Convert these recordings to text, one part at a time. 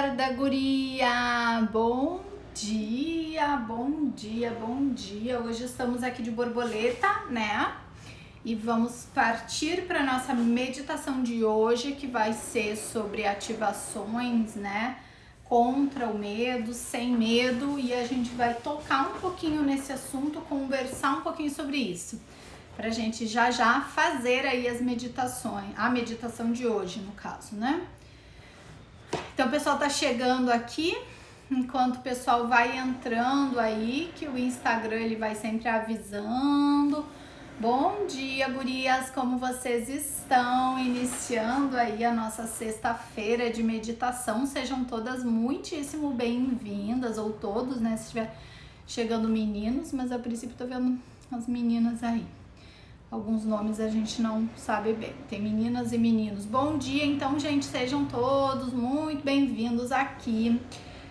Acorda, guria! Bom dia, bom dia, bom dia. Hoje estamos aqui de borboleta, né? E vamos partir para nossa meditação de hoje, que vai ser sobre ativações, né? Contra o medo, sem medo, e a gente vai tocar um pouquinho nesse assunto, conversar um pouquinho sobre isso, pra gente já fazer aí as meditações, a meditação de hoje, no caso, né? Então o pessoal tá chegando aqui, enquanto o pessoal vai entrando aí, que o Instagram ele vai sempre avisando. Bom dia, gurias, como vocês estão? Iniciando aí a nossa sexta-feira de meditação. Sejam todas muitíssimo bem-vindas, ou todos, né? Se estiver chegando meninos, mas a princípio tô vendo as meninas aí. Alguns nomes a gente não sabe bem. Tem meninas e meninos. Bom dia, então, gente, sejam todos muito bem-vindos aqui.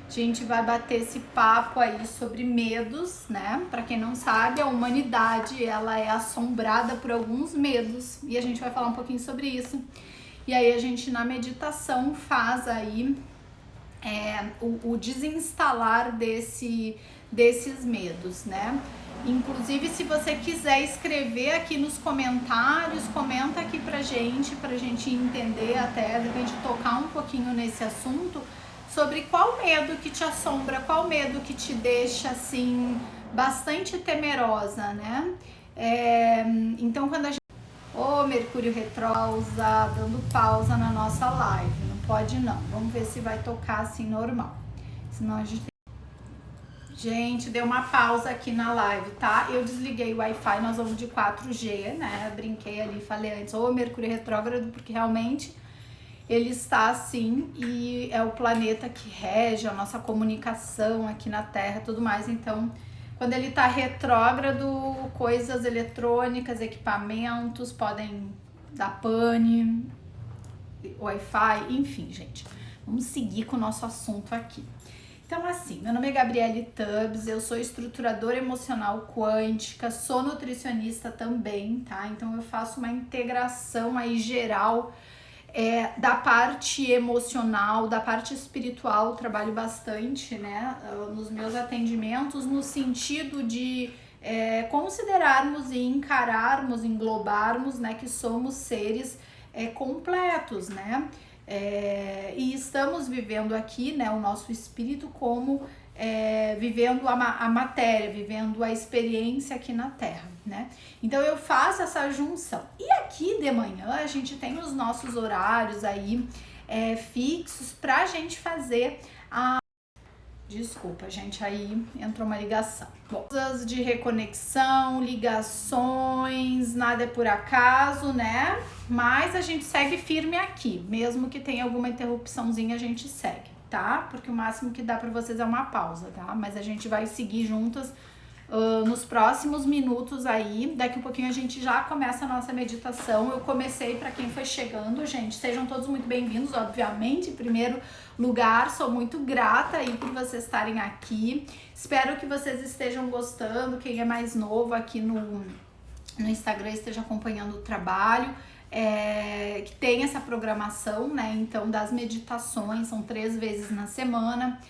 A gente vai bater esse papo aí sobre medos, né? Para quem não sabe, a humanidade, ela é assombrada por alguns medos e a gente vai falar um pouquinho sobre isso. E aí a gente, na meditação, faz aí o desinstalar desses medos, né? Inclusive, se você quiser escrever aqui nos comentários, comenta aqui pra gente entender, até de repente tocar um pouquinho nesse assunto, sobre qual medo que te assombra, qual medo que te deixa assim bastante temerosa, né? Então, quando a gente... Ô, Mercúrio retrógrado, dando pausa na nossa live, não pode não. Vamos ver se vai tocar assim normal, senão a gente... Gente, deu uma pausa aqui na live, tá? Eu desliguei o Wi-Fi, nós vamos de 4G, né? Brinquei ali, falei antes, ô Mercúrio retrógrado, porque realmente ele está assim e é o planeta que rege a nossa comunicação aqui na Terra e tudo mais. Então, quando ele tá retrógrado, coisas eletrônicas, equipamentos podem dar pane, Wi-Fi, enfim, gente. Vamos seguir com o nosso assunto aqui. Então, assim, meu nome é Gabriele Tubbs, eu sou estruturadora emocional quântica, sou nutricionista também, tá? Então, eu faço uma integração aí geral da parte emocional, da parte espiritual, trabalho bastante, né, nos meus atendimentos, no sentido de considerarmos e encararmos, englobarmos, né, que somos seres completos, né? E estamos vivendo aqui, né, o nosso espírito como vivendo a matéria, vivendo a experiência aqui na Terra, né? Então eu faço essa junção. E aqui de manhã a gente tem os nossos horários aí fixos pra gente fazer a... Desculpa, gente, aí entrou uma ligação. Bom, coisas de reconexão, ligações, nada é por acaso, né? Mas a gente segue firme aqui, mesmo que tenha alguma interrupçãozinha, a gente segue, tá? Porque o máximo que dá pra vocês é uma pausa, tá? Mas a gente vai seguir juntas nos próximos minutos aí. Daqui um pouquinho a gente já começa a nossa meditação. Eu comecei, para quem foi chegando, gente, sejam todos muito bem-vindos, obviamente. Em primeiro lugar, sou muito grata aí por vocês estarem aqui. Espero que vocês estejam gostando. Quem é mais novo aqui no Instagram esteja acompanhando o trabalho. Que tem essa programação, né? Então, das meditações, são 3 vezes na semana.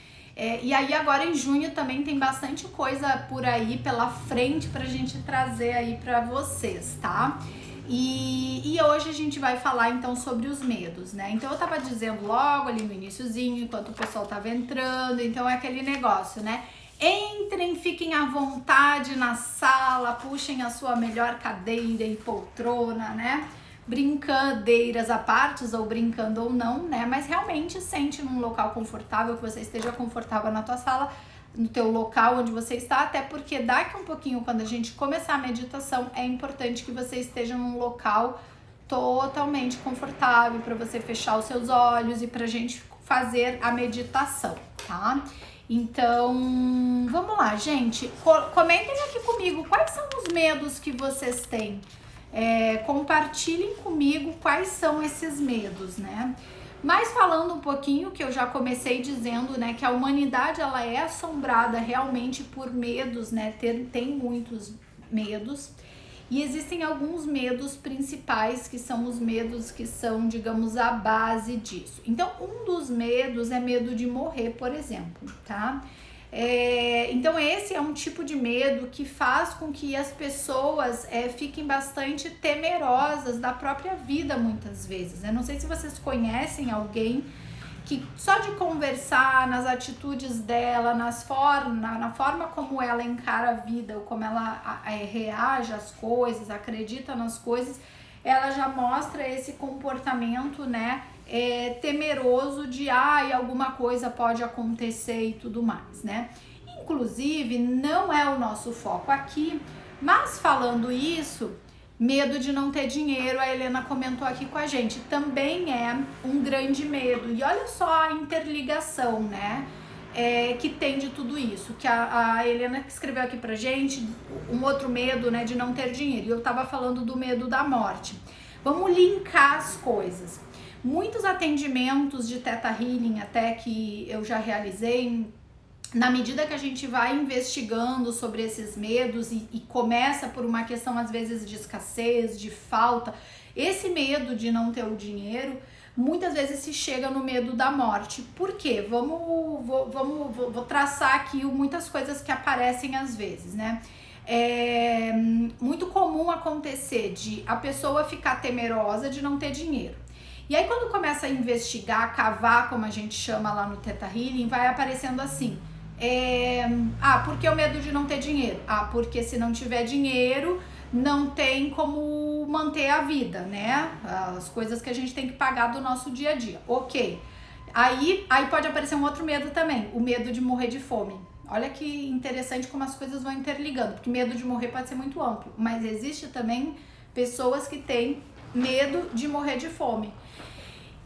E aí agora em junho também tem bastante coisa por aí pela frente pra gente trazer aí pra vocês, tá? E hoje a gente vai falar então sobre os medos, né? Então eu tava dizendo logo ali no iniciozinho, enquanto o pessoal tava entrando, então é aquele negócio, né? Entrem, fiquem à vontade na sala, puxem a sua melhor cadeira e poltrona, né? Brincadeiras à parte, ou brincando ou não, né? Mas realmente sente num local confortável, que você esteja confortável na tua sala, no teu local onde você está, até porque daqui um pouquinho, quando a gente começar a meditação, é importante que você esteja num local totalmente confortável para você fechar os seus olhos e pra gente fazer a meditação, tá? Então, vamos lá, gente. Comentem aqui comigo quais são os medos que vocês têm. Compartilhem comigo quais são esses medos, né? Mas falando um pouquinho, que eu já comecei dizendo, né, que a humanidade ela é assombrada realmente por medos, né? Tem muitos medos. E existem alguns medos principais, que são os medos que são, digamos, a base disso. Então, um dos medos é medo de morrer, por exemplo, tá? Então esse é um tipo de medo que faz com que as pessoas fiquem bastante temerosas da própria vida muitas vezes. Eu não sei se vocês conhecem alguém que só de conversar, nas atitudes dela, na forma como ela encara a vida, ou como ela reage às coisas, acredita nas coisas, ela já mostra esse comportamento, né, temeroso de alguma coisa pode acontecer e tudo mais, né? Inclusive, não é o nosso foco aqui, mas falando isso, medo de não ter dinheiro, a Helena comentou aqui com a gente, também é um grande medo. E olha só a interligação, né? Que tem de tudo isso, que a Helena escreveu aqui pra gente, um outro medo, né, de não ter dinheiro, e eu tava falando do medo da morte. Vamos linkar as coisas. Muitos atendimentos de Theta Healing, até que eu já realizei, na medida que a gente vai investigando sobre esses medos e começa por uma questão às vezes de escassez, de falta, esse medo de não ter o dinheiro, muitas vezes se chega no medo da morte. Por quê? Vou traçar aqui muitas coisas que aparecem às vezes, né? É muito comum acontecer de a pessoa ficar temerosa de não ter dinheiro. E aí quando começa a investigar, cavar, como a gente chama lá no Theta Healing, vai aparecendo assim, por que o medo de não ter dinheiro? Porque se não tiver dinheiro, não tem como manter a vida, né? As coisas que a gente tem que pagar do nosso dia a dia. Ok. Aí pode aparecer um outro medo também, o medo de morrer de fome. Olha que interessante como as coisas vão interligando, porque medo de morrer pode ser muito amplo, mas existe também pessoas que têm medo de morrer de fome.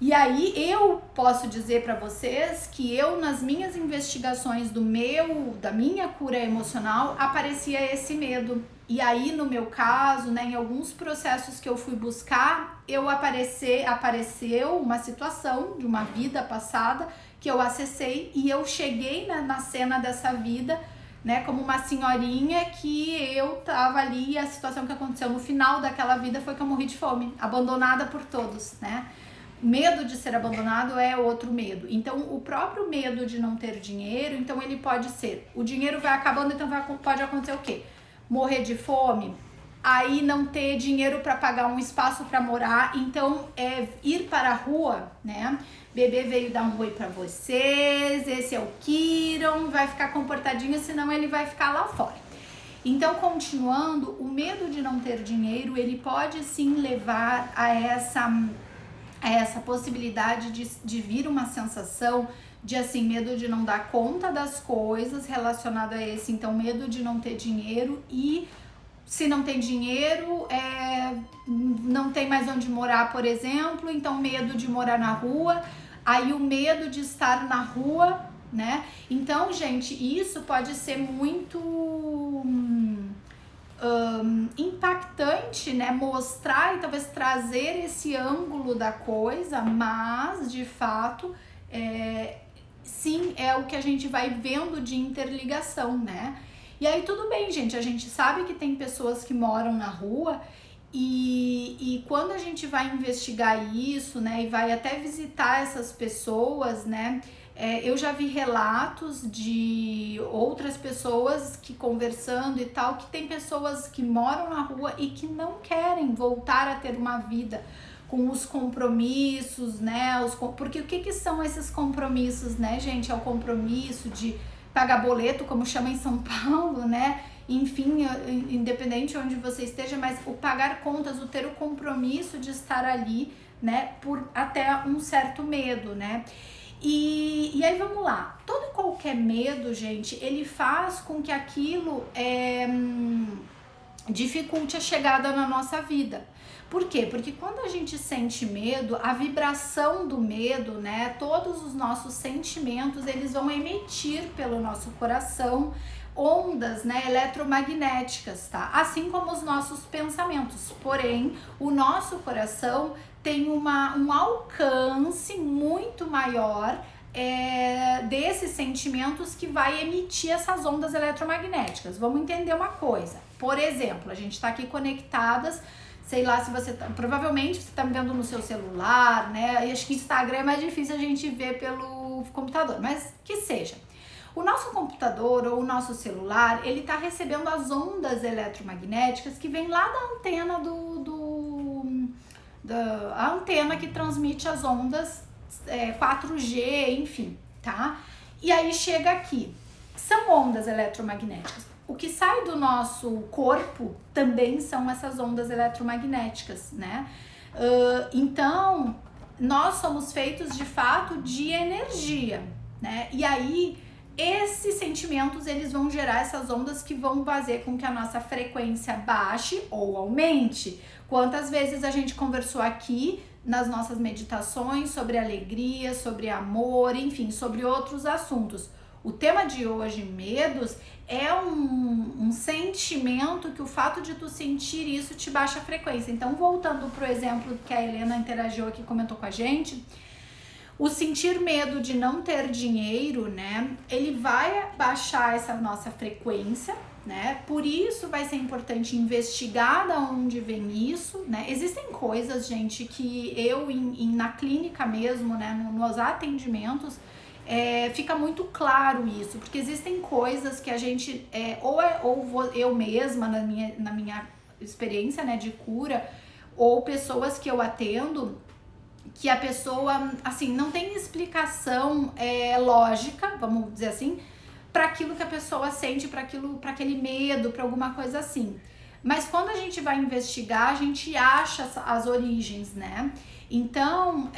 E aí eu posso dizer para vocês que eu, nas minhas investigações da minha cura emocional, aparecia esse medo. E aí no meu caso, né, em alguns processos que eu fui buscar, apareceu uma situação de uma vida passada que eu acessei e eu cheguei na cena dessa vida, né, como uma senhorinha que eu tava ali e a situação que aconteceu no final daquela vida foi que eu morri de fome, abandonada por todos, né? Medo de ser abandonado é outro medo. Então, o próprio medo de não ter dinheiro, então ele pode ser, o dinheiro vai acabando, então pode acontecer o quê? Morrer de fome, aí não ter dinheiro para pagar um espaço para morar, então ir para a rua, né? Bebê veio dar um oi para vocês, esse é o Kiron, vai ficar comportadinho, senão ele vai ficar lá fora. Então, continuando, o medo de não ter dinheiro, ele pode sim levar a essa possibilidade de vir uma sensação de assim, medo de não dar conta das coisas relacionado a esse, então medo de não ter dinheiro, e se não tem dinheiro, não tem mais onde morar, por exemplo, então medo de morar na rua, aí o medo de estar na rua, né? Então, gente, isso pode ser muito impactante, né, mostrar e talvez trazer esse ângulo da coisa, mas de fato sim, é o que a gente vai vendo de interligação, né? E aí tudo bem, gente, a gente sabe que tem pessoas que moram na rua e quando a gente vai investigar isso, né, e vai até visitar essas pessoas, né, eu já vi relatos de outras pessoas que conversando e tal, que tem pessoas que moram na rua e que não querem voltar a ter uma vida com os compromissos, né? Porque o que são esses compromissos, né, gente? É o compromisso de pagar boleto, como chama em São Paulo, né? Enfim, independente de onde você esteja, mas o pagar contas, o ter o compromisso de estar ali, né? Por até um certo medo, né? E aí vamos lá, todo e qualquer medo, gente, ele faz com que aquilo dificulte a chegada na nossa vida. Por quê? Porque quando a gente sente medo, a vibração do medo, né, todos os nossos sentimentos, eles vão emitir pelo nosso coração ondas, né, eletromagnéticas, tá? Assim como os nossos pensamentos. Porém, o nosso coração tem um alcance muito maior desses sentimentos que vai emitir essas ondas eletromagnéticas. Vamos entender uma coisa. Por exemplo, a gente está aqui conectadas, sei lá se você tá, provavelmente você está me vendo no seu celular, né? E acho que Instagram é mais difícil a gente ver pelo computador, mas que seja. O nosso computador ou o nosso celular, ele está recebendo as ondas eletromagnéticas que vem lá da antena a antena que transmite as ondas 4G, enfim, tá? E aí chega aqui. São ondas eletromagnéticas. O que sai do nosso corpo também são essas ondas eletromagnéticas, né? Então, nós somos feitos de fato de energia, né? E aí, esses sentimentos, eles vão gerar essas ondas que vão fazer com que a nossa frequência baixe ou aumente. Quantas vezes a gente conversou aqui nas nossas meditações sobre alegria, sobre amor, enfim, sobre outros assuntos. O tema de hoje, medos, é um sentimento que o fato de tu sentir isso te baixa a frequência. Então, voltando pro exemplo que a Helena interagiu aqui, comentou com a gente, o sentir medo de não ter dinheiro, né, ele vai baixar essa nossa frequência, né, por isso vai ser importante investigar de onde vem isso, né, existem coisas, gente, que eu na clínica mesmo, né, nos atendimentos, fica muito claro isso, porque existem coisas que a gente, eu mesma, na minha experiência, né, de cura, ou pessoas que eu atendo, que a pessoa, assim, não tem explicação lógica, vamos dizer assim, para aquilo que a pessoa sente, para aquele medo, para alguma coisa assim. Mas quando a gente vai investigar, a gente acha as origens, né? Então,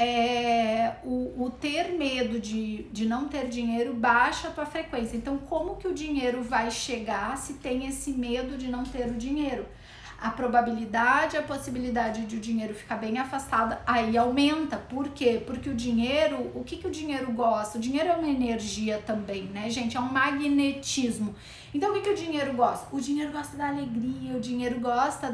o ter medo de não ter dinheiro baixa a tua frequência. Então, como que o dinheiro vai chegar se tem esse medo de não ter o dinheiro? A probabilidade, a possibilidade de o dinheiro ficar bem afastada, aí aumenta. Por quê? Porque o dinheiro, o que o dinheiro gosta? O dinheiro é uma energia também, né, gente? É um magnetismo. Então, o que o dinheiro gosta? O dinheiro gosta da alegria, o dinheiro gosta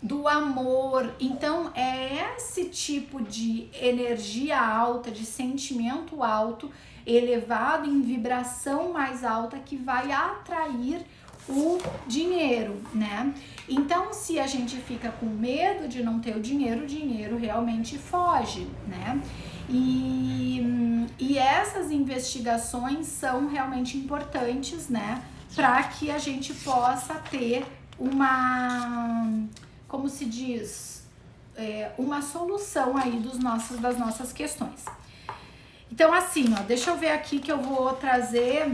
do amor. Então, é esse tipo de energia alta, de sentimento alto, elevado em vibração mais alta, que vai atrair o dinheiro, né? Então, se a gente fica com medo de não ter o dinheiro realmente foge, né? E essas investigações são realmente importantes, né? Para que a gente possa ter como se diz, uma solução aí das nossas questões. Então, assim, ó, deixa eu ver aqui que eu vou trazer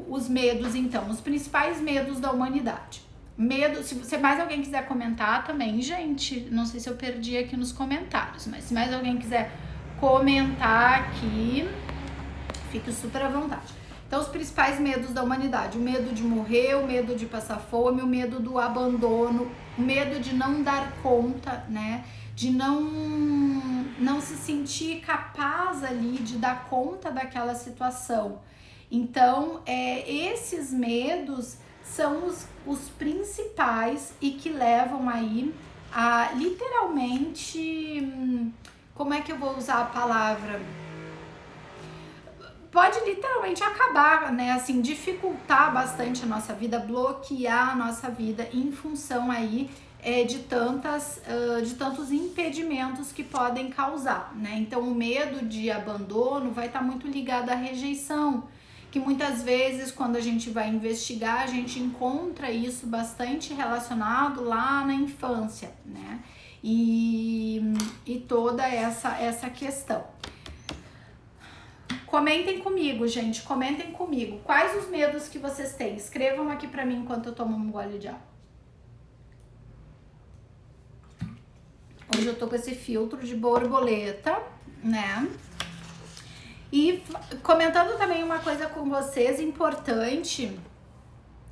os medos, então, os principais medos da humanidade. Medo, se mais alguém quiser comentar também, gente, não sei se eu perdi aqui nos comentários, mas se mais alguém quiser comentar aqui, fique super à vontade. Então, os principais medos da humanidade: o medo de morrer, o medo de passar fome, o medo do abandono, o medo de não dar conta, né? De não se sentir capaz ali de dar conta daquela situação. Então, esses medos são os principais e que levam aí a literalmente, como é que eu vou usar a palavra? Pode literalmente acabar, né, assim, dificultar bastante a nossa vida, bloquear a nossa vida em função aí de tantos impedimentos que podem causar, né? Então, o medo de abandono vai estar muito ligado à rejeição, que muitas vezes, quando a gente vai investigar, a gente encontra isso bastante relacionado lá na infância, né? E toda essa questão. Comentem comigo, gente, comentem comigo. Quais os medos que vocês têm? Escrevam aqui pra mim enquanto eu tomo um gole de água. Hoje eu tô com esse filtro de borboleta, né? E comentando também uma coisa com vocês importante,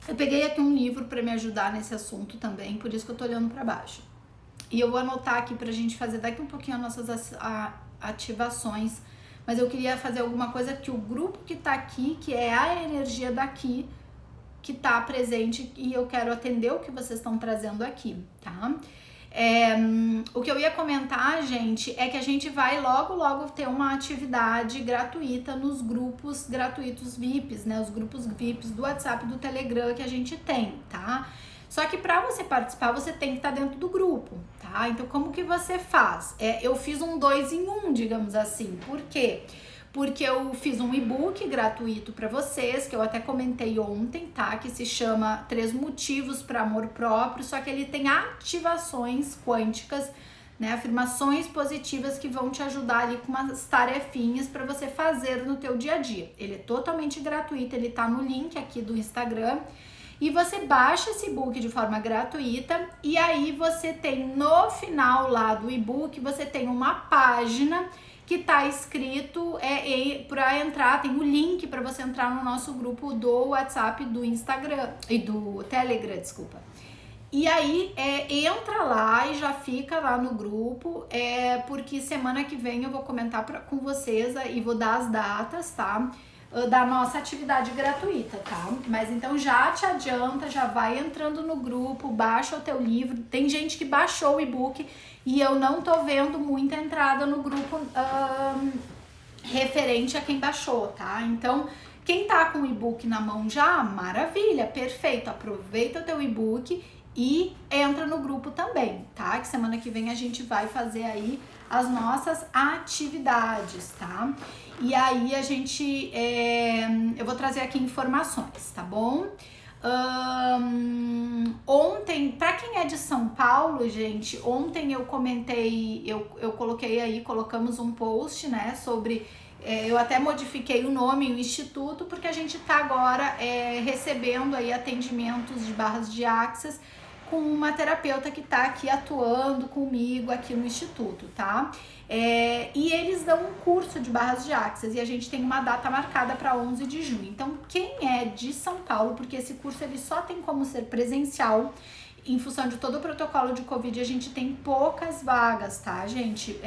eu peguei aqui um livro para me ajudar nesse assunto também, por isso que eu tô olhando para baixo. E eu vou anotar aqui pra gente fazer daqui um pouquinho as nossas ativações, mas eu queria fazer alguma coisa que o grupo que tá aqui, que é a energia daqui, que tá presente, e eu quero atender o que vocês estão trazendo aqui, tá? O que eu ia comentar, gente, é que a gente vai logo ter uma atividade gratuita nos grupos gratuitos VIPs, né? Os grupos VIPs do WhatsApp e do Telegram que a gente tem, tá? Só que para você participar, você tem que estar dentro do grupo, tá? Então, como que você faz? Eu fiz um 2 em 1, digamos assim. Por quê? Porque eu fiz um e-book gratuito para vocês, que eu até comentei ontem, tá? Que se chama 3 motivos para amor próprio, só que ele tem ativações quânticas, né? Afirmações positivas que vão te ajudar ali com umas tarefinhas para você fazer no teu dia a dia. Ele é totalmente gratuito, ele tá no link aqui do Instagram. E você baixa esse e-book de forma gratuita e aí você tem no final lá do e-book, você tem uma página que tá escrito para entrar, tem o link para você entrar no nosso grupo do WhatsApp, do Instagram e do Telegram, desculpa. E aí entra lá e já fica lá no grupo, porque semana que vem eu vou comentar com vocês e vou dar as datas, tá? Da nossa atividade gratuita, tá? Mas então já te adianta, já vai entrando no grupo, baixa o teu livro. Tem gente que baixou o e-book e eu não tô vendo muita entrada no grupo referente a quem baixou, tá? Então, quem tá com o e-book na mão já, maravilha, perfeito. Aproveita o teu e-book e entra no grupo também, tá? Que semana que vem a gente vai fazer aí as nossas atividades, tá? E aí a gente, eu vou trazer aqui informações, tá bom? Ontem, pra quem é de São Paulo, gente, ontem eu comentei, eu coloquei aí, colocamos um post, né, sobre, eu até modifiquei o nome, o Instituto, porque a gente tá agora recebendo aí atendimentos de barras de axis com uma terapeuta que tá aqui atuando comigo aqui no Instituto, tá? E eles dão um curso de barras de axis e a gente tem uma data marcada para 11 de junho. Então, quem é de São Paulo, porque esse curso ele só tem como ser presencial, em função de todo o protocolo de Covid, a gente tem poucas vagas, tá, gente?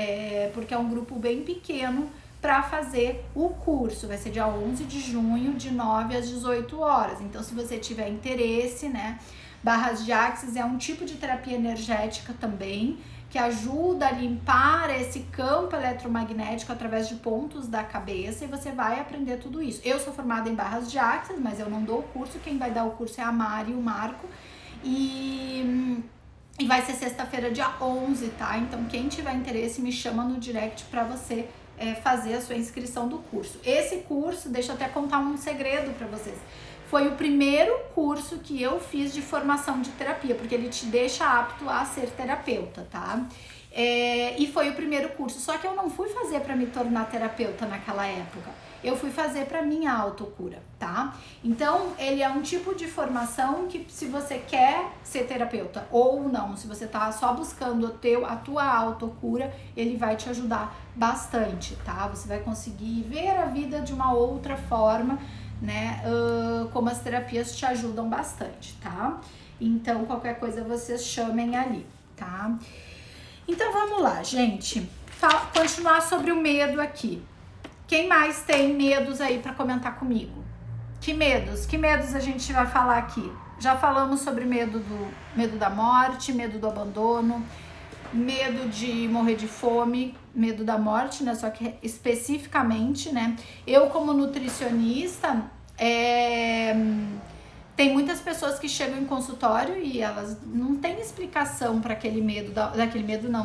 Porque é um grupo bem pequeno para fazer o curso. Vai ser dia 11 de junho, de 9 às 18 horas. Então, se você tiver interesse, né? Barras de axis é um tipo de terapia energética também, que ajuda a limpar esse campo eletromagnético através de pontos da cabeça e você vai aprender tudo isso. Eu sou formada em barras de axis, mas eu não dou o curso, quem vai dar o curso é a Mari e o Marco. E vai ser sexta-feira, dia 11, tá? Então, quem tiver interesse, me chama no direct para você fazer a sua inscrição do curso. Esse curso, deixa eu até contar um segredo para vocês. Foi o primeiro curso que eu fiz de formação de terapia, porque ele te deixa apto a ser terapeuta, tá? E foi o primeiro curso, só que eu não fui fazer para me tornar terapeuta naquela época. Eu fui fazer para minha autocura, tá? Então, ele é um tipo de formação que se você quer ser terapeuta ou não, se você tá só buscando a tua autocura, ele vai te ajudar bastante, tá? Você vai conseguir ver a vida de uma outra forma, né? Como as terapias te ajudam bastante, tá? Então, qualquer coisa vocês chamem ali, tá? Então, vamos lá, gente. Continuar sobre o medo aqui. Quem mais tem medos aí para comentar comigo? Que medos a gente vai falar aqui? Já falamos sobre medo da morte, medo do abandono, medo de morrer de fome, medo da morte, né? Só que especificamente, né? Eu, como nutricionista, tem muitas pessoas que chegam em consultório e elas não têm explicação para aquele medo,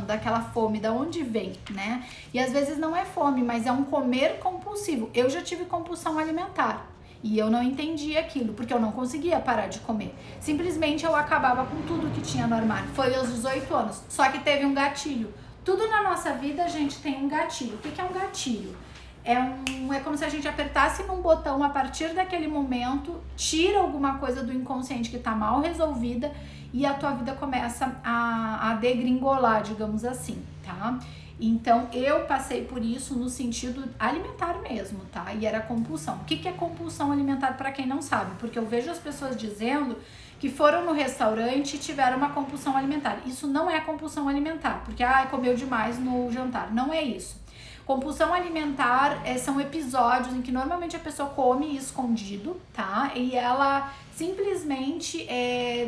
daquela fome, da onde vem, né? E às vezes não é fome, mas é um comer compulsivo. Eu já tive compulsão alimentar e eu não entendi aquilo, porque eu não conseguia parar de comer. Simplesmente eu acabava com tudo que tinha no armário. Foi aos 18 anos, só que teve um gatilho. Tudo na nossa vida a gente tem um gatilho. O que é um gatilho? É como se a gente apertasse num botão, a partir daquele momento, tira alguma coisa do inconsciente que tá mal resolvida e a tua vida começa a degringolar, digamos assim, tá? Então, eu passei por isso no sentido alimentar mesmo, tá? E era compulsão. O que é compulsão alimentar para quem não sabe? Porque eu vejo as pessoas dizendo que foram no restaurante e tiveram uma compulsão alimentar. Isso não é compulsão alimentar, porque comeu demais no jantar. Não é isso. Compulsão alimentar são episódios em que normalmente a pessoa come escondido, tá? E ela simplesmente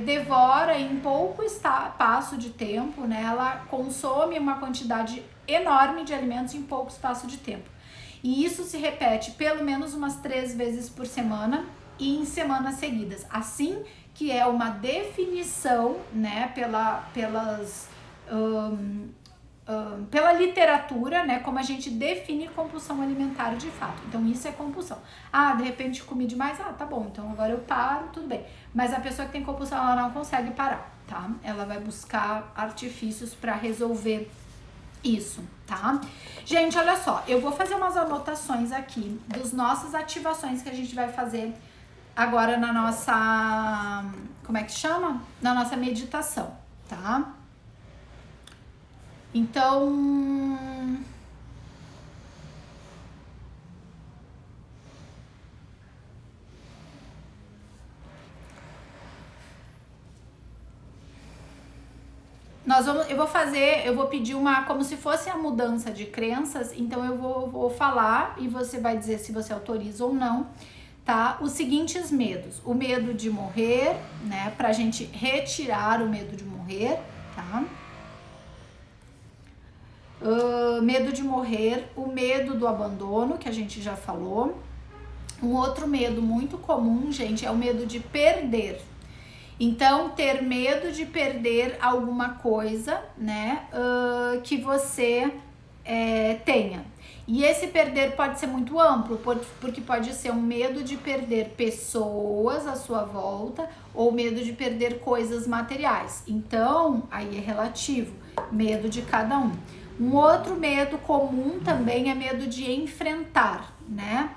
devora em pouco espaço de tempo, né? Ela consome uma quantidade enorme de alimentos em pouco espaço de tempo. E isso se repete pelo menos umas 3 vezes por semana e em semanas seguidas. Assim que é uma definição, né, pela literatura, né, como a gente define compulsão alimentar de fato. Então isso é compulsão. De repente comi demais, tá bom, então agora eu paro, tudo bem. Mas a pessoa que tem compulsão, ela não consegue parar, tá? Ela vai buscar artifícios para resolver isso, tá? Gente, olha só, eu vou fazer umas anotações aqui dos nossas ativações que a gente vai fazer agora na nossa, como é que chama? Na nossa meditação, tá? Então, eu vou pedir como se fosse a mudança de crenças, então eu vou falar e você vai dizer se você autoriza ou não, tá? Os seguintes medos: o medo de morrer, né? Pra gente retirar o medo de morrer, tá? Medo de morrer, o medo do abandono, que a gente já falou. Um outro medo muito comum, gente, é o medo de perder. Então, ter medo de perder alguma coisa, né, que você tenha. E esse perder pode ser muito amplo, porque pode ser um medo de perder pessoas à sua volta ou medo de perder coisas materiais. Então, aí é relativo, medo de cada um. Um outro medo comum também é medo de enfrentar, né?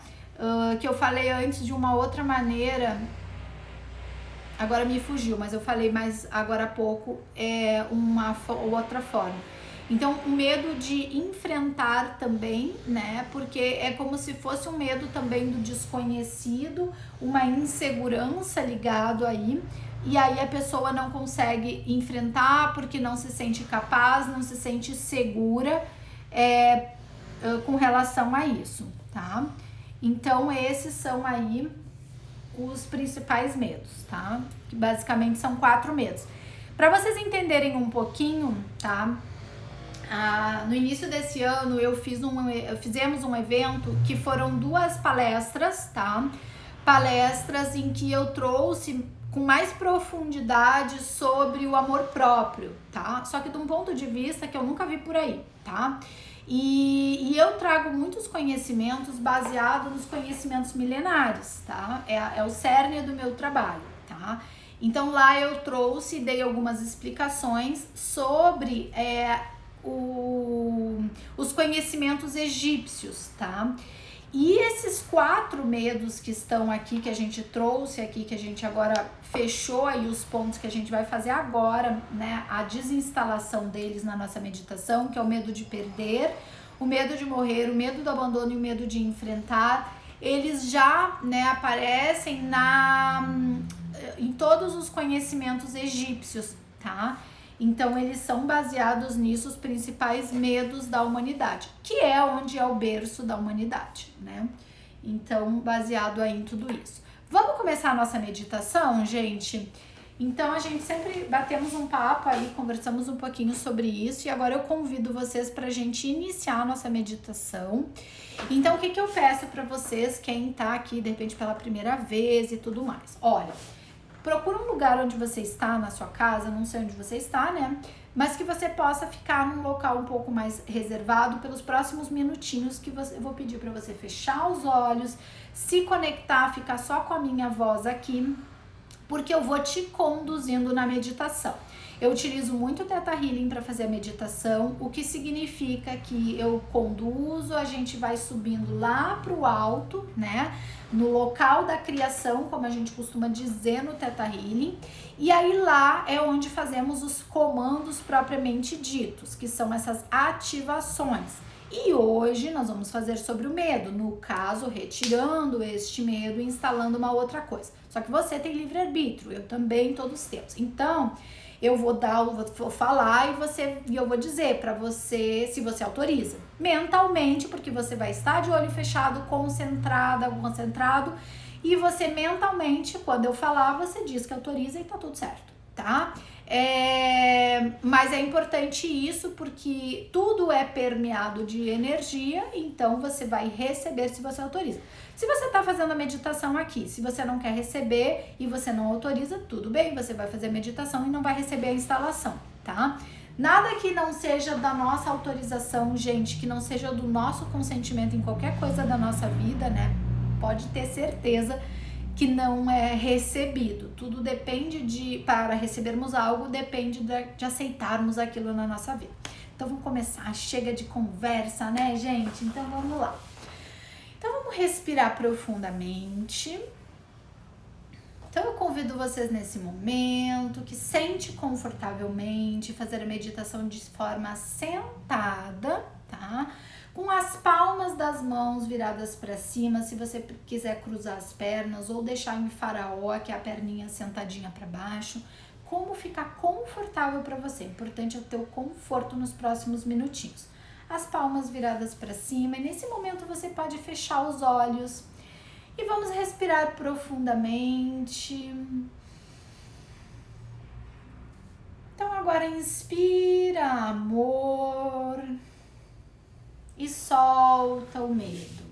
Que eu falei antes de uma outra maneira, agora me fugiu, mas eu falei mais agora há pouco, uma outra forma. Então, o medo de enfrentar também, né? Porque é como se fosse um medo também do desconhecido, uma insegurança ligado aí. E aí a pessoa não consegue enfrentar porque não se sente capaz, não se sente segura com relação a isso, tá? Então, esses são aí os principais medos, tá? Que basicamente são 4 medos. Para vocês entenderem um pouquinho, tá? No início desse ano fizemos um evento que foram 2 palestras, tá? Palestras em que eu trouxe com mais profundidade sobre o amor próprio, tá? Só que de um ponto de vista que eu nunca vi por aí, tá? E eu trago muitos conhecimentos baseados nos conhecimentos milenares, tá? É o cerne do meu trabalho, tá? Então lá eu trouxe e dei algumas explicações sobre os conhecimentos egípcios, tá? E esses 4 medos que estão aqui, que a gente trouxe aqui, que a gente agora fechou aí os pontos que a gente vai fazer agora, né? A desinstalação deles na nossa meditação, que é o medo de perder, o medo de morrer, o medo do abandono e o medo de enfrentar. Eles já, né, aparecem em todos os conhecimentos egípcios, tá? Então, eles são baseados nisso, os principais medos da humanidade, que é onde é o berço da humanidade, né? Então, baseado aí em tudo isso. Vamos começar a nossa meditação, gente? Então, a gente sempre batemos um papo aí, conversamos um pouquinho sobre isso, e agora eu convido vocês pra gente iniciar a nossa meditação. Então, o que eu peço pra vocês, quem tá aqui, de repente, pela primeira vez e tudo mais? Olha, procura um lugar onde você está na sua casa, não sei onde você está, né? Mas que você possa ficar num local um pouco mais reservado pelos próximos minutinhos que eu vou pedir para você fechar os olhos, se conectar, ficar só com a minha voz aqui, porque eu vou te conduzindo na meditação. Eu utilizo muito o Theta Healing para fazer a meditação, o que significa que eu conduzo, a gente vai subindo lá para o alto, né? No local da criação, como a gente costuma dizer no Theta Healing, e aí lá é onde fazemos os comandos propriamente ditos, que são essas ativações. E hoje nós vamos fazer sobre o medo, no caso, retirando este medo e instalando uma outra coisa. Só que você tem livre-arbítrio, eu também, todos temos. Então, eu vou falar e eu vou dizer para você se você autoriza. Mentalmente, porque você vai estar de olho fechado, concentrado, e você mentalmente, quando eu falar, você diz que autoriza e tá tudo certo, tá? Mas é importante isso porque tudo é permeado de energia, então você vai receber se você autoriza. Se você está fazendo a meditação aqui, se você não quer receber e você não autoriza, tudo bem, você vai fazer a meditação e não vai receber a instalação, tá? Nada que não seja da nossa autorização, gente, que não seja do nosso consentimento em qualquer coisa da nossa vida, né? Pode ter certeza que não é recebido. Tudo depende para recebermos algo, depende de aceitarmos aquilo na nossa vida. Então vamos começar, chega de conversa, né, gente? Então vamos lá. Então vamos respirar profundamente. Então eu convido vocês nesse momento que sente confortavelmente, fazer a meditação de forma sentada, tá? Com as palmas das mãos viradas para cima, se você quiser cruzar as pernas ou deixar em faraó, que é a perninha sentadinha para baixo, como ficar confortável para você. O importante é o teu conforto nos próximos minutinhos. As palmas viradas para cima, e nesse momento você pode fechar os olhos e vamos respirar profundamente. Então agora inspira amor e solta o medo.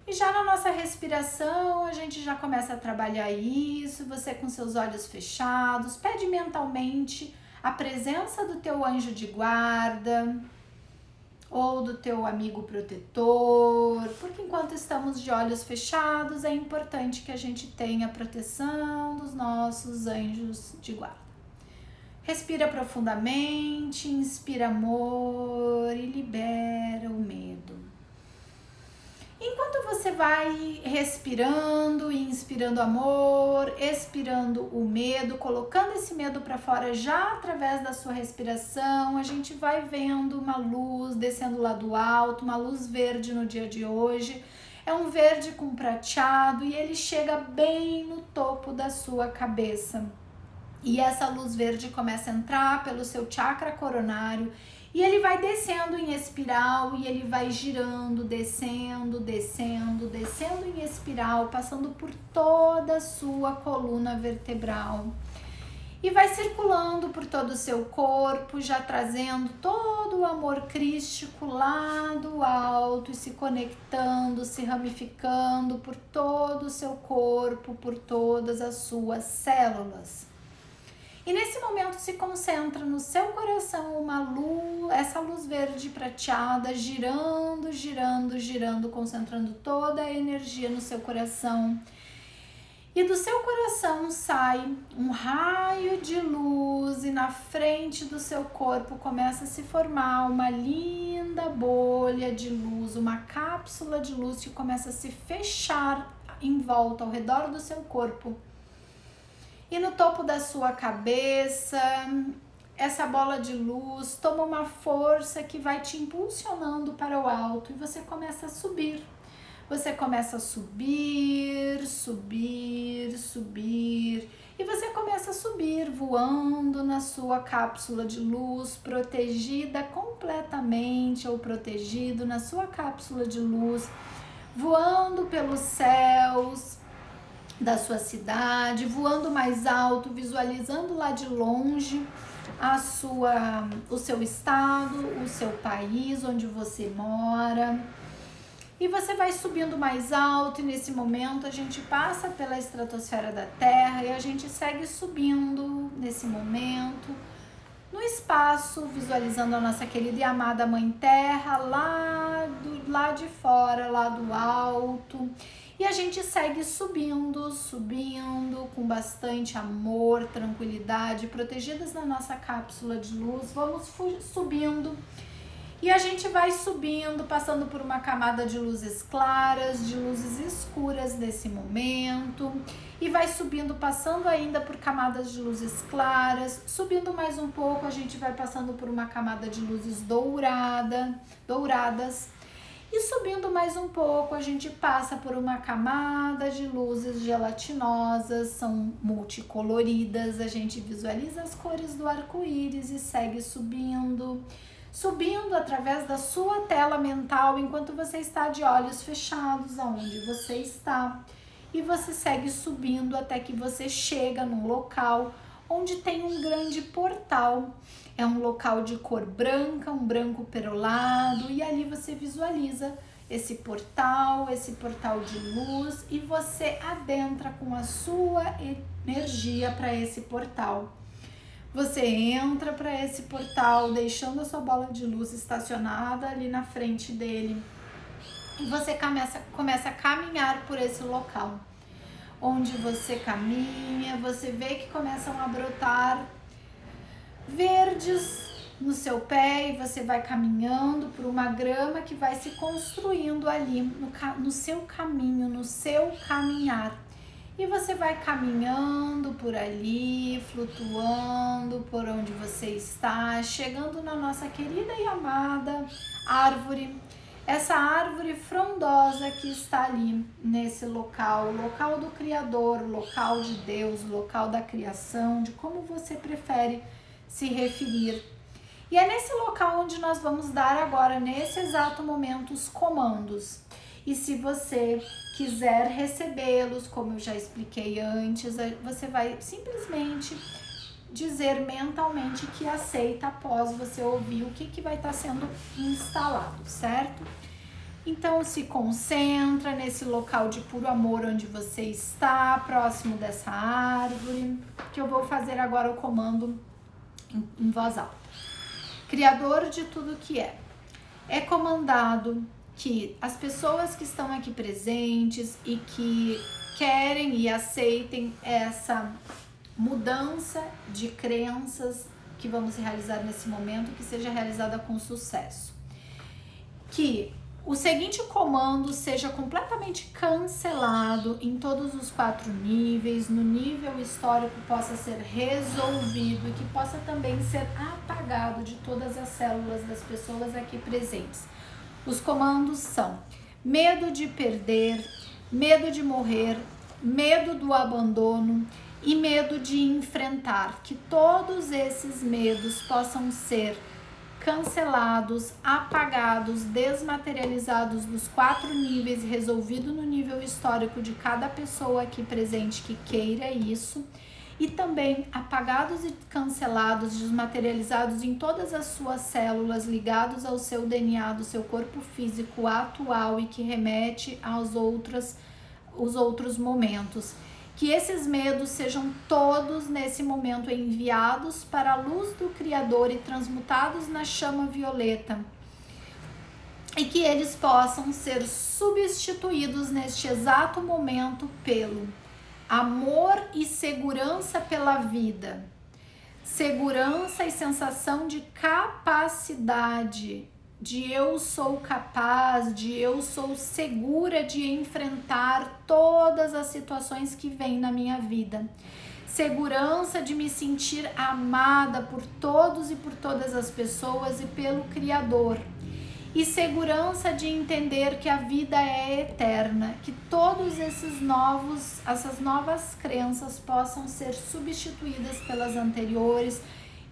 E já na nossa respiração, a gente já começa a trabalhar isso, você com seus olhos fechados, pede mentalmente a presença do teu anjo de guarda ou do teu amigo protetor, porque enquanto estamos de olhos fechados, é importante que a gente tenha a proteção dos nossos anjos de guarda. Respira profundamente, inspira amor e libera o medo. Enquanto você vai respirando e inspirando amor, expirando o medo, colocando esse medo para fora já através da sua respiração, a gente vai vendo uma luz descendo lá do alto, uma luz verde no dia de hoje. É um verde com prateado e ele chega bem no topo da sua cabeça. E essa luz verde começa a entrar pelo seu chakra coronário e ele vai descendo em espiral e ele vai girando, descendo, descendo, descendo em espiral, passando por toda a sua coluna vertebral. E vai circulando por todo o seu corpo, já trazendo todo o amor crístico lá do alto e se conectando, se ramificando por todo o seu corpo, por todas as suas células. E nesse momento se concentra no seu coração uma luz, essa luz verde prateada, girando, girando, girando, concentrando toda a energia no seu coração. E do seu coração sai um raio de luz e na frente do seu corpo começa a se formar uma linda bolha de luz, uma cápsula de luz que começa a se fechar em volta, ao redor do seu corpo. E no topo da sua cabeça, essa bola de luz toma uma força que vai te impulsionando para o alto e você começa a subir. Você começa a subir, subir, subir. E você começa a subir voando na sua cápsula de luz, protegida completamente ou protegido na sua cápsula de luz, voando pelos céus da sua cidade, voando mais alto, visualizando lá de longe o seu estado, o seu país onde você mora. E você vai subindo mais alto e nesse momento a gente passa pela estratosfera da Terra e a gente segue subindo nesse momento no espaço, visualizando a nossa querida e amada Mãe Terra lá de fora, lá do alto. E a gente segue subindo, subindo com bastante amor, tranquilidade, protegidas na nossa cápsula de luz. Vamos subindo E a gente vai subindo, passando por uma camada de luzes claras, de luzes escuras nesse momento. E vai subindo, passando ainda por camadas de luzes claras. Subindo mais um pouco, a gente vai passando por uma camada de luzes douradas. E subindo mais um pouco, a gente passa por uma camada de luzes gelatinosas, são multicoloridas. A gente visualiza as cores do arco-íris e segue subindo através da sua tela mental enquanto você está de olhos fechados, aonde você está. E você segue subindo até que você chega num local onde tem um grande portal. É um local de cor branca, um branco perolado, e ali você visualiza esse portal de luz, e você adentra com a sua energia para esse portal. Você entra para esse portal, deixando a sua bola de luz estacionada ali na frente dele. E você começa a caminhar por esse local. Onde você caminha, você vê que começam a brotar verdes no seu pé, e você vai caminhando por uma grama que vai se construindo ali no seu caminho, no seu caminhar. E você vai caminhando por ali, flutuando por onde você está, chegando na nossa querida e amada árvore. Essa árvore frondosa que está ali nesse local, o local do Criador, o local de Deus, o local da criação, de como você prefere se referir. E é nesse local onde nós vamos dar agora, nesse exato momento, os comandos. E se você quiser recebê-los, como eu já expliquei antes, você vai simplesmente dizer mentalmente que aceita após você ouvir o que vai estar sendo instalado, certo? Então se concentra nesse local de puro amor onde você está, próximo dessa árvore, que eu vou fazer agora o comando em voz alta. Criador de tudo que é comandado que as pessoas que estão aqui presentes e que querem e aceitem essa mudança de crenças que vamos realizar nesse momento, que seja realizada com sucesso. Que o seguinte comando seja completamente cancelado em todos os 4 níveis, no nível histórico possa ser resolvido e que possa também ser apagado de todas as células das pessoas aqui presentes. Os comandos são: medo de perder, medo de morrer, medo do abandono e medo de enfrentar. Que todos esses medos possam ser cancelados, apagados, desmaterializados dos 4 níveis, resolvido no nível histórico de cada pessoa aqui presente que queira isso. E também apagados e cancelados, desmaterializados em todas as suas células, ligados ao seu DNA, do seu corpo físico atual e que remete aos outros momentos. Que esses medos sejam todos nesse momento enviados para a luz do Criador e transmutados na chama violeta. E que eles possam ser substituídos neste exato momento pelo amor e segurança pela vida, segurança e sensação de capacidade, de eu sou capaz, de eu sou segura de enfrentar todas as situações que vêm na minha vida, segurança de me sentir amada por todos e por todas as pessoas e pelo Criador. E segurança de entender que a vida é eterna, que todos essas novas crenças possam ser substituídas pelas anteriores,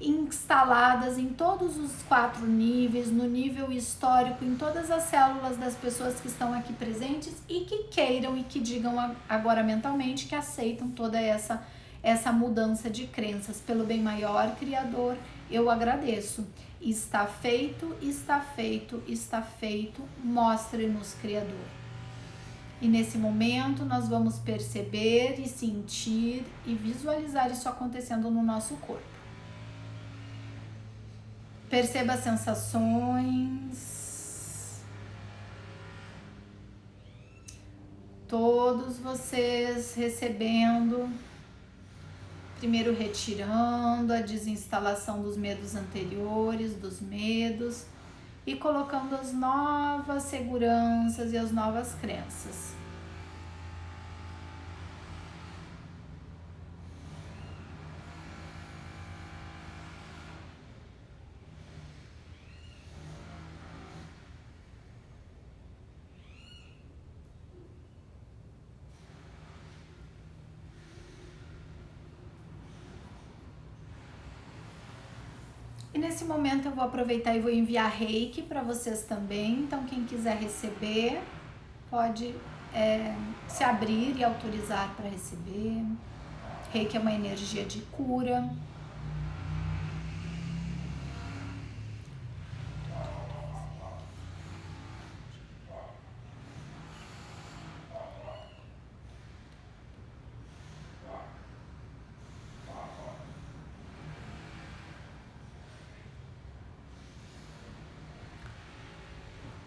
instaladas em todos os 4 níveis, no nível histórico, em todas as células das pessoas que estão aqui presentes e que queiram e que digam agora mentalmente que aceitam toda essa mudança de crenças. Pelo bem maior, Criador, eu agradeço. Está feito, está feito, está feito. Mostre-nos, Criador. E nesse momento nós vamos perceber e sentir e visualizar isso acontecendo no nosso corpo. Perceba as sensações. Todos vocês recebendo. Primeiro retirando a desinstalação dos medos anteriores, dos medos, e colocando as novas seguranças e as novas crenças. E nesse momento eu vou aproveitar e vou enviar reiki para vocês também. Então quem quiser receber pode se abrir e autorizar para receber. Reiki é uma energia de cura.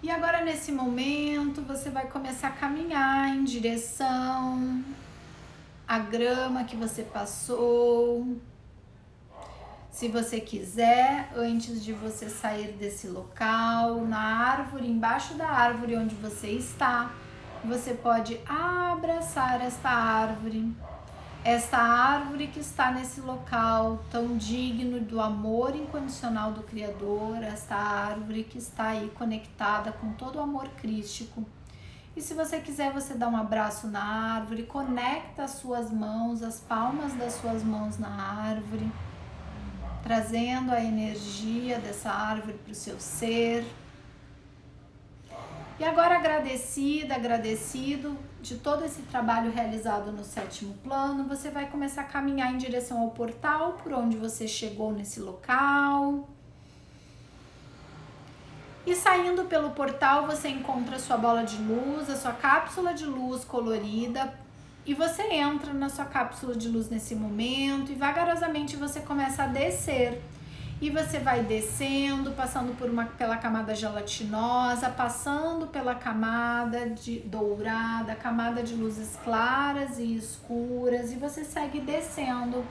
E agora nesse momento você vai começar a caminhar em direção à grama que você passou. Se você quiser, antes de você sair desse local, na árvore, embaixo da árvore onde você está, você pode abraçar esta árvore que está nesse local tão digno do amor incondicional do Criador, esta árvore que está aí conectada com todo o amor crístico. E se você quiser, você dá um abraço na árvore, conecta as suas mãos, as palmas das suas mãos na árvore, trazendo a energia dessa árvore para o seu ser. E agora agradecido de todo esse trabalho realizado no 7º plano, você vai começar a caminhar em direção ao portal por onde você chegou nesse local. E saindo pelo portal, você encontra a sua bola de luz, a sua cápsula de luz colorida. E você entra na sua cápsula de luz nesse momento e vagarosamente você começa a descer. E você vai descendo, passando pela camada gelatinosa, passando pela camada dourada, camada de luzes claras e escuras. E você segue descendo,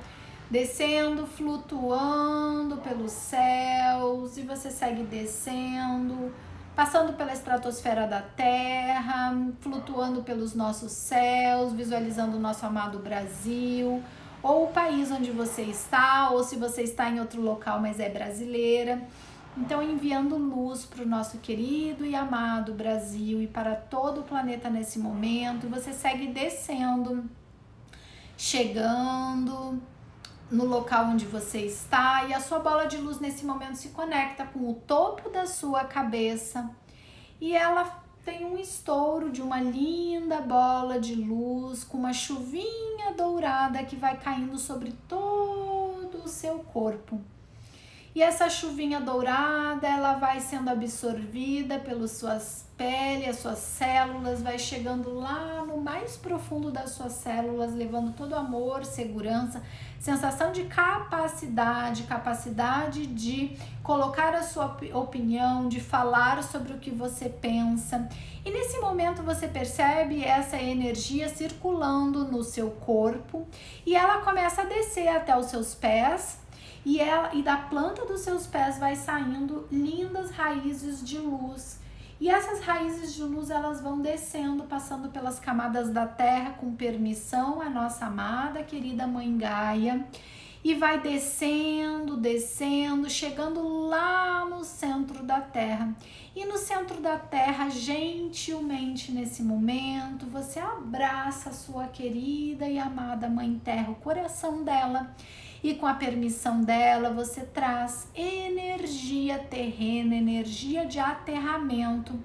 flutuando pelos céus. E você segue descendo, passando pela estratosfera da Terra, flutuando pelos nossos céus, visualizando o nosso amado Brasil, ou o país onde você está, ou se você está em outro local, mas é brasileira. Então, enviando luz para o nosso querido e amado Brasil e para todo o planeta nesse momento. Você segue descendo, chegando no local onde você está, e a sua bola de luz nesse momento se conecta com o topo da sua cabeça e ela tem um estouro de uma linda bola de luz com uma chuvinha dourada que vai caindo sobre todo o seu corpo. E essa chuvinha dourada, ela vai sendo absorvida pelas suas peles, as suas células, vai chegando lá no mais profundo das suas células, levando todo amor, segurança, sensação de capacidade de colocar a sua opinião, de falar sobre o que você pensa. E nesse momento você percebe essa energia circulando no seu corpo e ela começa a descer até os seus pés. E da planta dos seus pés vai saindo lindas raízes de luz. E essas raízes de luz, elas vão descendo, passando pelas camadas da terra com permissão a nossa amada, querida Mãe Gaia. E vai descendo, chegando lá no centro da terra. E no centro da terra, gentilmente nesse momento, você abraça a sua querida e amada Mãe Terra, o coração dela. E com a permissão dela, você traz energia terrena, energia de aterramento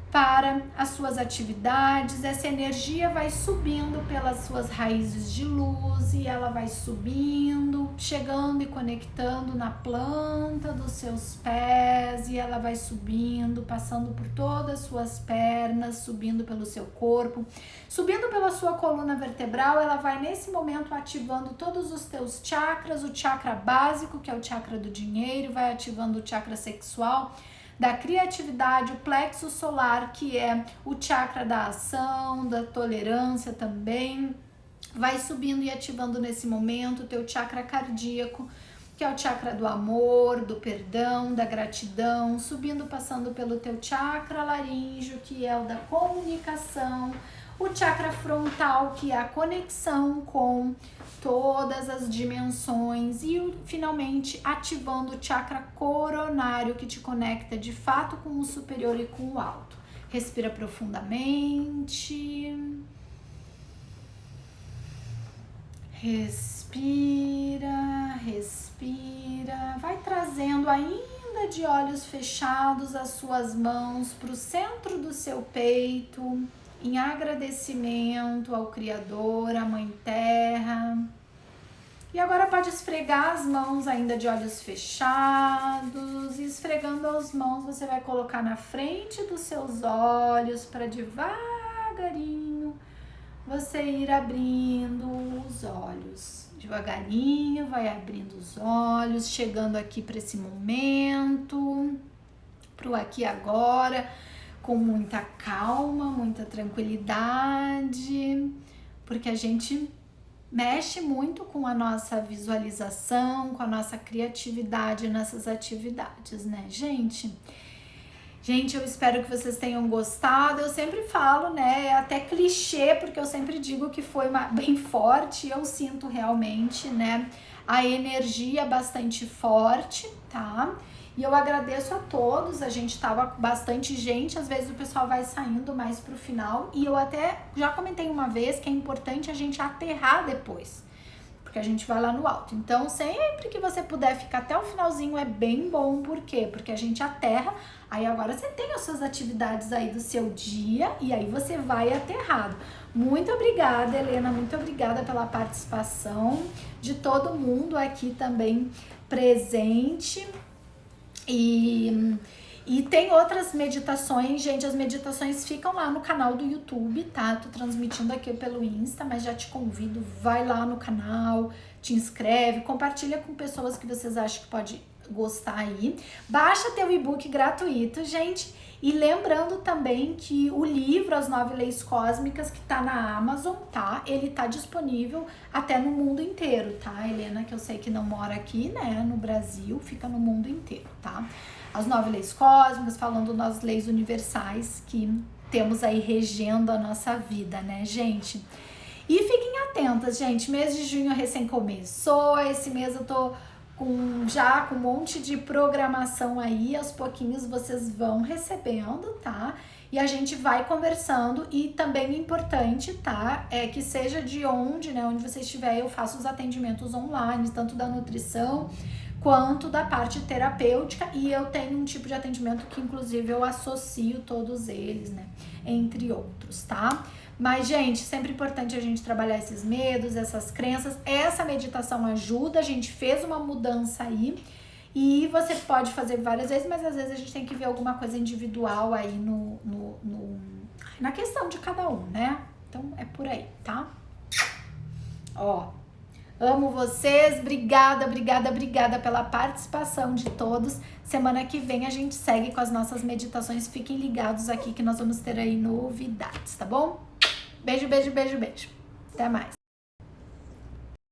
para as suas atividades. Essa energia vai subindo pelas suas raízes de luz e ela vai subindo, chegando e conectando na planta dos seus pés, e ela vai subindo, passando por todas as suas pernas, subindo pelo seu corpo, subindo pela sua coluna vertebral. Ela vai nesse momento ativando todos os teus chakras, o chakra básico, que é o chakra do dinheiro, vai ativando o chakra sexual, da criatividade, o plexo solar, que é o chakra da ação, da tolerância também, vai subindo e ativando nesse momento o teu chakra cardíaco, que é o chakra do amor, do perdão, da gratidão, subindo, passando pelo teu chakra laríngeo, que é o da comunicação, o chakra frontal, que é a conexão com todas as dimensões, e finalmente ativando o chakra coronário, que te conecta de fato com o superior e com o alto. Respira profundamente. Respira, respira. Vai trazendo ainda de olhos fechados as suas mãos para o centro do seu peito, em agradecimento ao Criador, à Mãe Terra. E agora pode esfregar as mãos ainda de olhos fechados. E esfregando as mãos, você vai colocar na frente dos seus olhos para devagarinho você ir abrindo os olhos. Devagarinho vai abrindo os olhos, chegando aqui para esse momento, pro aqui e agora, com muita calma, muita tranquilidade, porque a gente mexe muito com a nossa visualização, com a nossa criatividade nessas atividades, né, gente? Gente, eu espero que vocês tenham gostado. Eu sempre falo, né, é até clichê, porque eu sempre digo que foi bem forte. Eu sinto realmente, né, a energia bastante forte, tá? E eu agradeço a todos, a gente tava com bastante gente, às vezes o pessoal vai saindo mais pro final. E eu até já comentei uma vez que é importante a gente aterrar depois, porque a gente vai lá no alto. Então, sempre que você puder ficar até o finalzinho é bem bom. Por quê? Porque a gente aterra, aí agora você tem as suas atividades aí do seu dia e aí você vai aterrado. Muito obrigada, Helena, muito obrigada pela participação de todo mundo aqui também presente. E tem outras meditações, gente, as meditações ficam lá no canal do YouTube, tá? Tô transmitindo aqui pelo Insta, mas já te convido, vai lá no canal, te inscreve, compartilha com pessoas que vocês acham que pode gostar aí. Baixa teu e-book gratuito, gente. E lembrando também que o livro As 9 Leis Cósmicas, que tá na Amazon, tá? Ele tá disponível até no mundo inteiro, tá? Helena, que eu sei que não mora aqui, né, no Brasil, fica no mundo inteiro, tá? As 9 Leis Cósmicas, falando das leis universais que temos aí regendo a nossa vida, né, gente? E fiquem atentas, gente, mês de junho recém começou, esse mês eu tô já com um monte de programação aí, aos pouquinhos vocês vão recebendo, tá? E a gente vai conversando. E também importante, tá? É que seja de onde, né? Onde você estiver, eu faço os atendimentos online, tanto da nutrição quanto da parte terapêutica. E eu tenho um tipo de atendimento que, inclusive, eu associo todos eles, né? Entre outros, tá? Mas, gente, sempre importante a gente trabalhar esses medos, essas crenças. Essa meditação ajuda, a gente fez uma mudança aí. E você pode fazer várias vezes, mas às vezes a gente tem que ver alguma coisa individual aí na questão de cada um, né? Então, é por aí, tá? Ó, amo vocês, obrigada, obrigada, obrigada pela participação de todos. Semana que vem a gente segue com as nossas meditações. Fiquem ligados aqui que nós vamos ter aí novidades, tá bom? Beijo, beijo, beijo, beijo. Até mais.